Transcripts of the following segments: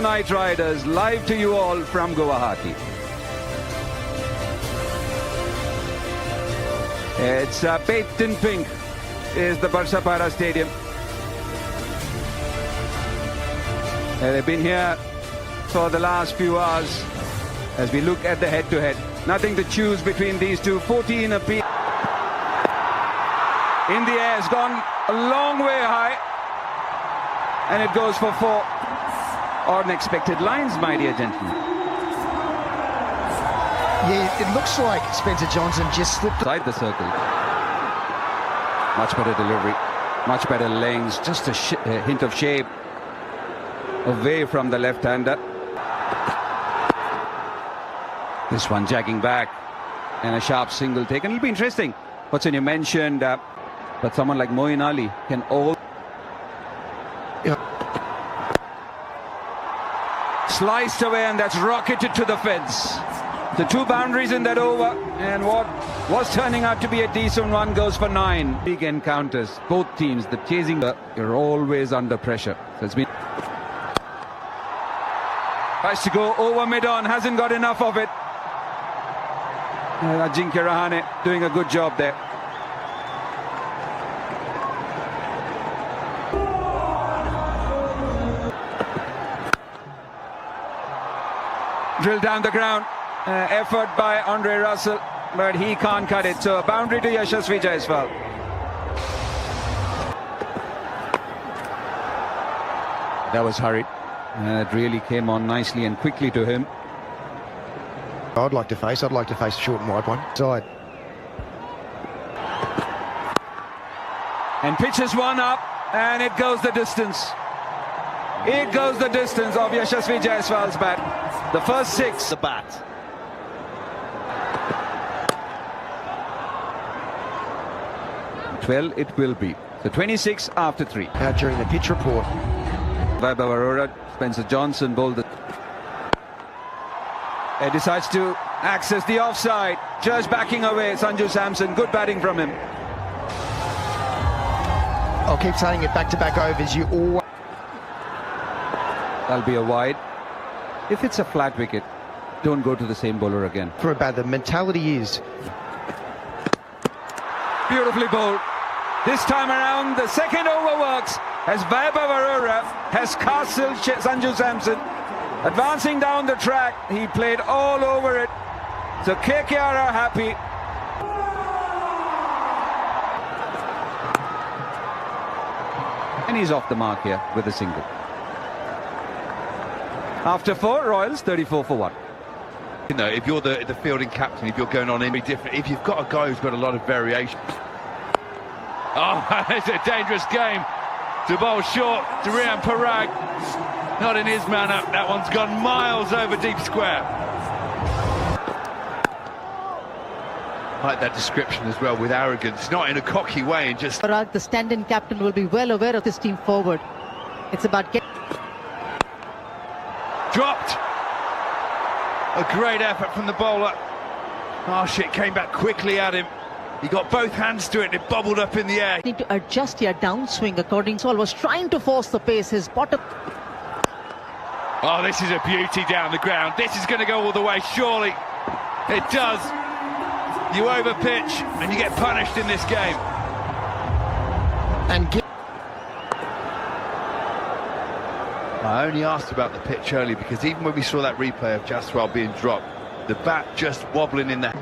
Night Riders, live to you all from Guwahati. It's bathed in pink is the Barsapara Stadium. They've been here for the last few hours as we look at the head-to-head. Nothing to choose between these two. 14 apiece. In the air, it's gone a long way high, and it goes for 4. Unexpected lines, my dear gentlemen. Yeah, it looks like Spencer Johnson just slipped Inside the circle. Much better delivery, much better lengths, just a hint of shape away from the left-hander. This one jagging back and a sharp single taken. It'll be interesting. Watson, you mentioned, but someone like Moeen Ali can all. Sliced away, and that's rocketed to the fence. The 2 boundaries in that over, and what was turning out to be a decent one goes for 9. Big encounters, both teams, the chasing, you're always under pressure. So it's been tries to go over mid-on, hasn't got enough of it. Ajinkya Rahane doing a good job there. Drilled down the ground, effort by Andre Russell, but he can't cut it. So a boundary to Yashasvi Jaiswal. That was hurried. It really came on nicely and quickly to him. I'd like to face a short and wide one. Side. And pitches one up, and it goes the distance. It goes the distance of Yashasvi Jaiswal's bat. The first 6. The bat. Well, it will be. So 26 after 3. Out during the pitch report. Vaibhav Arora, Spencer Johnson bowled the. He decides to access the offside. Just backing away. Sanju Samson. Good batting from him. I'll keep saying it, back-to-back overs. You always. That'll be a wide. If it's a flat wicket, don't go to the same bowler again. For a bat, the mentality is. Beautifully bowled. This time around, the second over works as Vaibhav Arora has castled Sanju Samson. Advancing down the track, he played all over it. So KKR are happy. And he's off the mark here with a single. After 4, Royals 34 for 1. You know, if you're the fielding captain, if you're going on any different, if you've got a guy who's got a lot of variation. Oh, it's a dangerous game to bowl short to Rian Parag. Not in his manner. That one's gone miles over deep square. Like that description as well, with arrogance, not in a cocky way, and just. Parag, the stand-in captain, will be well aware of this team forward. It's about getting. Dropped. A great effort from the bowler. Oh shit, came back quickly at him. He got both hands to it, it bobbled up in the air. Need to adjust your downswing according to all. Was trying to force the pace. His bottom. Oh, this is a beauty down the ground. This is going to go all the way, surely. It does. You overpitch and you get punished in this game. And I only asked about the pitch early because even when we saw that replay of Jaiswal being dropped, the bat just wobbling in the.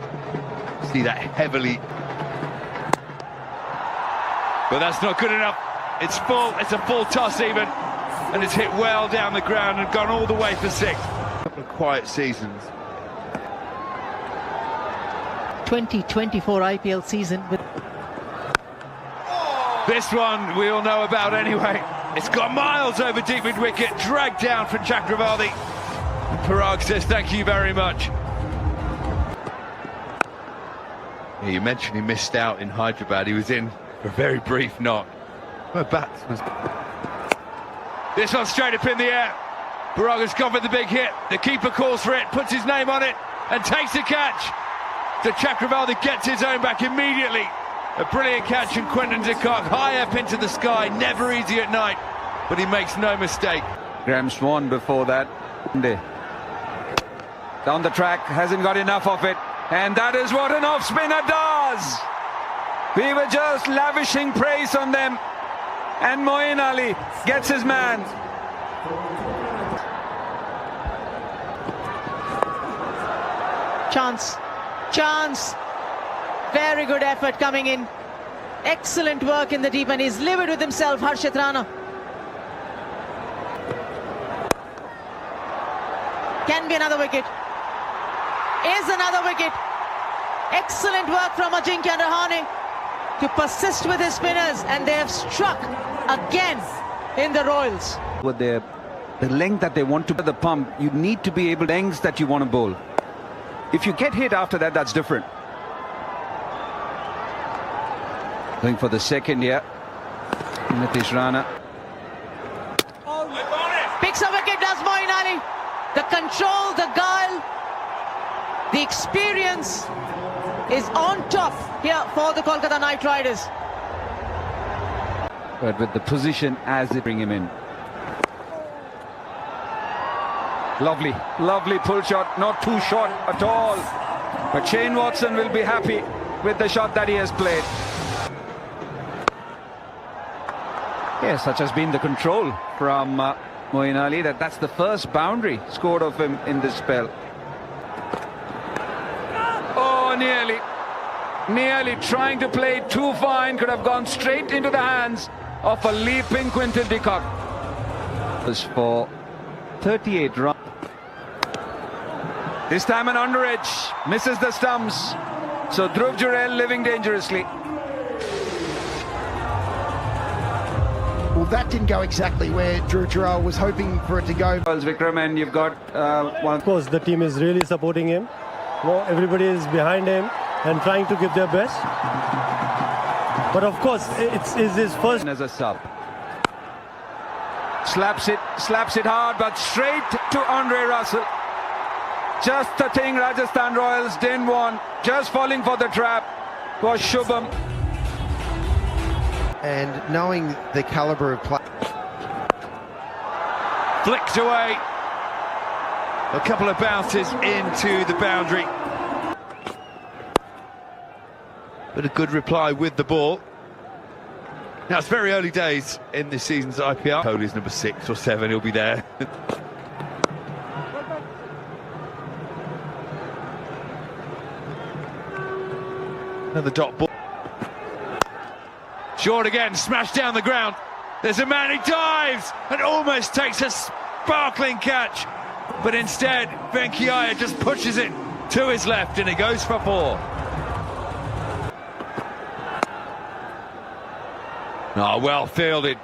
See that heavily. But that's not good enough. It's full, it's a full toss even. And it's hit well down the ground and gone all the way for 6. A couple of quiet seasons. 2024 IPL season with. This one we all know about anyway. It's got miles over deep mid wicket, dragged down from Chakravarti. Parag says thank you very much. Yeah, you mentioned he missed out in Hyderabad. He was in for a very brief knock. Oh, batsman. This one straight up in the air. Parag has gone for the big hit. The keeper calls for it, puts his name on it, and takes the catch. So Chakravarti gets his own back immediately. A brilliant catch from Quentin de Kock, high up into the sky, never easy at night, but he makes no mistake. Graham Swan before that. Down the track, hasn't got enough of it. And that is what an off-spinner does. We were just lavishing praise on them. And Moeen Ali gets his man. Chance. Very good effort coming in. Excellent work in the deep, and he's livid with himself, Harshit Rana. Can be another wicket. Is another wicket. Excellent work from Ajinkya Rahane to persist with his spinners, and they have struck again in the Royals. With the length that they want to put the pump, you need to be able to lengths that you want to bowl. If you get hit after that, that's different. Going for the second here. Nitish Rana. Picks a wicket, does Moeen Ali. The control, the guile, the experience is on top here for the Kolkata Knight Riders. But with the position as they bring him in. Lovely pull shot, not too short at all. But Shane Watson will be happy with the shot that he has played. Yes, such has been the control from Moeen Ali that's the first boundary scored of him in this spell. Oh, nearly trying to play it too fine, could have gone straight into the hands of a leaping Quinton de Kock. Was for 38 runs. This time an underedge, misses the stumps. So Dhruv Jurel living dangerously. Well, that didn't go exactly where Dhruv Jurel was hoping for it to go. Vikram, and you've got one. Of course, the team is really supporting him. Well, everybody is behind him and trying to give their best. But of course, it's his first As a sub. Slaps it hard, but straight to Andre Russell. Just the thing Rajasthan Royals didn't want. Just falling for the trap was Shubham. And knowing the calibre of play. Flicked away. A couple of bounces into the boundary. But a good reply with the ball. Now, it's very early days in this season's IPL. Kohli's number 6 or 7, he'll be there. Another dot ball. Short again, smashed down the ground. There's a man, he dives and almost takes a sparkling catch. But instead, Venkaiah just pushes it to his left and it goes for 4. Oh, well fielded.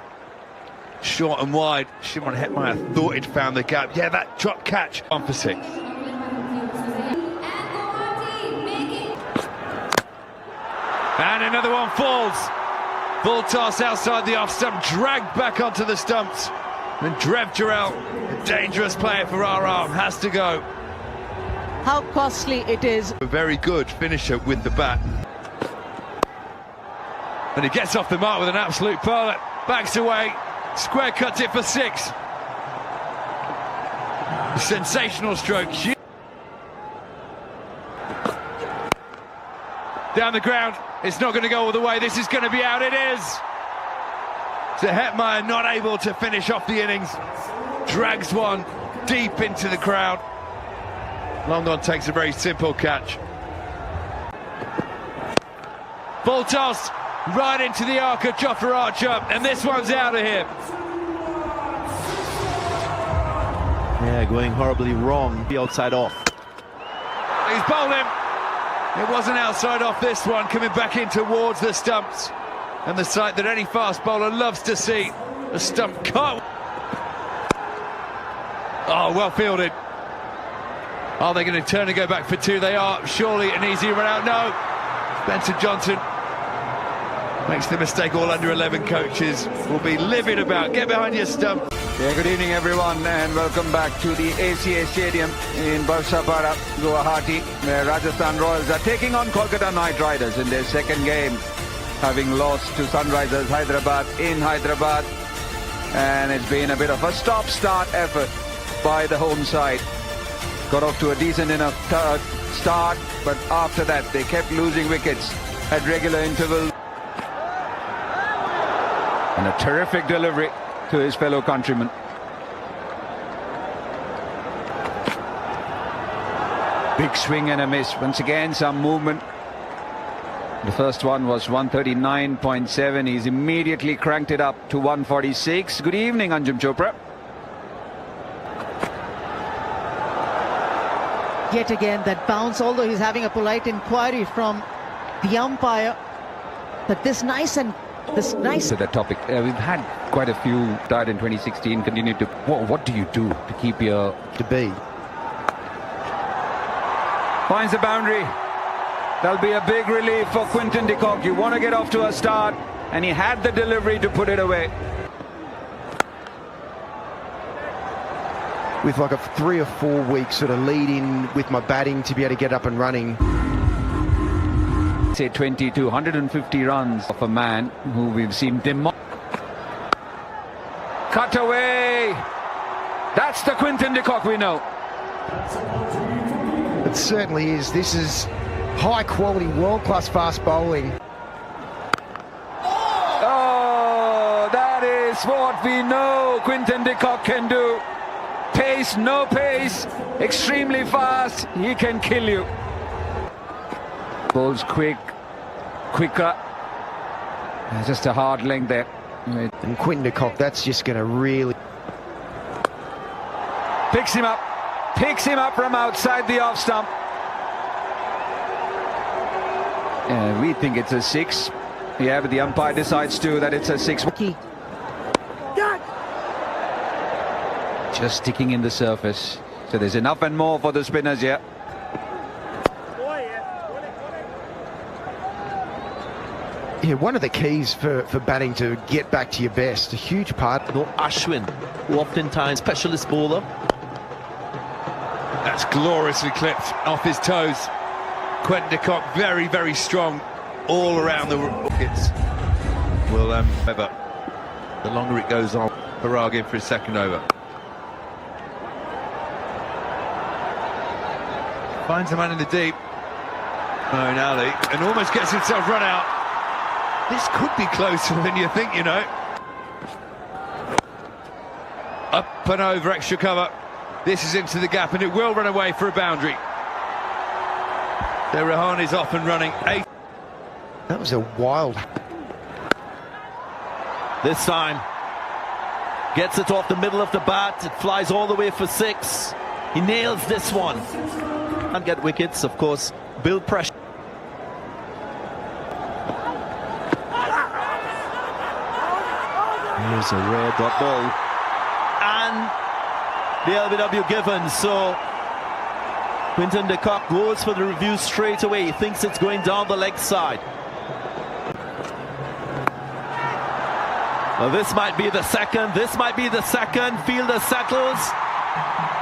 Short and wide. Shimon Hetmeyer thought he'd found the gap. Yeah, that drop catch. 1 for 6. And another one falls. Full toss outside the off stump, dragged back onto the stumps. And Dhruv Jurel, a dangerous player for our arm, has to go. How costly it is. A very good finisher with the bat. And he gets off the mark with an absolute pearler. Backs away, square cuts it for 6. Sensational stroke. Down the ground, it's not going to go all the way. This is going to be out, it is. So Hetmeyer not able to finish off the innings. Drags one deep into the crowd. Long on takes a very simple catch. Full toss, right into the arc of Jofra Archer, and this one's out of here. Yeah, going horribly wrong. The outside off. He's bowled him. It wasn't outside off this one, coming back in towards the stumps. And the sight that any fast bowler loves to see, a stump cut. Oh, well fielded. Are they going to turn and go back for 2? They are. Surely an easy run out. No. Spencer Johnson makes the mistake all under 11 coaches will be livid about. Get behind your stump. Yeah, good evening everyone and welcome back to the ACA Stadium in Barsapara, Guwahati, where Rajasthan Royals are taking on Kolkata Knight Riders in their second game, having lost to Sunrisers Hyderabad in Hyderabad. And it's been a bit of a stop-start effort by the home side. Got off to a decent enough start, but after that they kept losing wickets at regular intervals. And a terrific delivery to his fellow countrymen. Big swing and a miss. Once again, some movement. The first one was 139.7. He's immediately cranked it up to 146. Good evening, Anjum Chopra. Yet again, that bounce, although he's having a polite inquiry from the umpire, but this nice. To the topic, we've had quite a few died in 2016. Continued to. What do you do to keep your To be. Finds the boundary. That'll be a big relief for Quinton de Kock. You want to get off to a start, and he had the delivery to put it away. With like a 3 or 4 week sort of lead in with my batting to be able to get up and running. Say 20 to 150 runs of a man who we've seen cut away. That's the Quinton de Kock we know. It certainly is. This is high quality, world-class fast bowling. Oh, that is what we know Quinton de Kock can do. Pace, no pace, extremely fast, he can kill you. Bowls quicker. Just a hard length there. And Quinton de Kock, that's just going to really... Picks him up from outside the off stump. We think it's a 6. Yeah, but the umpire decides too that it's a 6. Just sticking in the surface. So there's enough and more for the spinners here. Yeah, one of the keys for batting to get back to your best, a huge part. No, Ashwin, who oftentimes specialist bowler. That's gloriously clipped off his toes. Quinton de Kock very, very strong all around the wickets. Well, however, the longer it goes on, Parag in for his second over. Finds a man in the deep. Moeen Ali, and almost gets himself run out. This could be closer than you think, you know. Up and over extra cover. This is into the gap, and it will run away for a boundary. So Rahani's off and running. 8. That was a wild... This time, gets it off the middle of the bat. It flies all the way for 6. He nails this one. Can't get wickets, of course. Build pressure. Here's a rare dot ball. And the LBW given. So Quinton de Kock goes for the review straight away. He thinks it's going down the leg side. Well, this might be the second. This might be the second. Fielder settles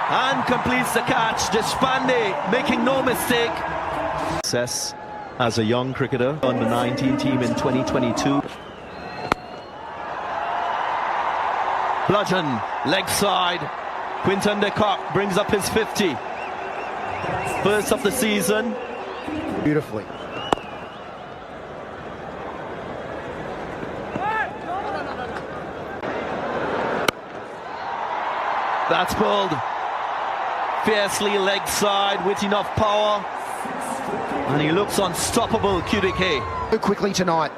and completes the catch. Deshpande making no mistake. Success as a young cricketer on the 19 team in 2022. Bludgeon, leg side. Quinton de Kock brings up his 50. First of the season. Beautifully. That's pulled fiercely leg side with enough power. And he looks unstoppable, QDK. So quickly tonight.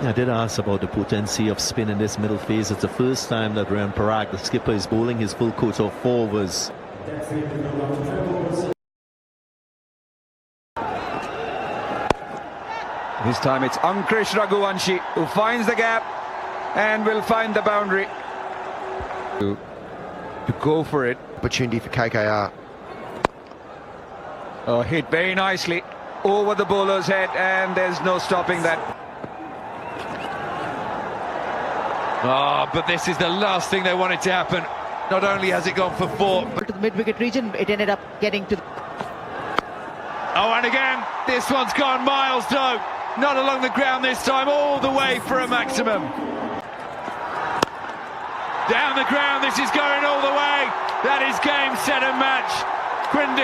I did ask about the potency of spin in this middle phase. It's the first time that Rayan Parag, the skipper, is bowling his full coat of 4 overs. This time it's Ankrish Raghuvanshi who finds the gap and will find the boundary. To go for it. Opportunity for KKR. Oh, hit very nicely over the bowler's head, and there's no stopping that. Oh, but this is the last thing they wanted to happen. Not only has it gone for 4, but... To the mid-wicket region, it ended up getting to... Oh, and again, this one's gone miles low. Not along the ground this time, all the way for a maximum. Down the ground, this is going all the way. That is game, set and match. Quinton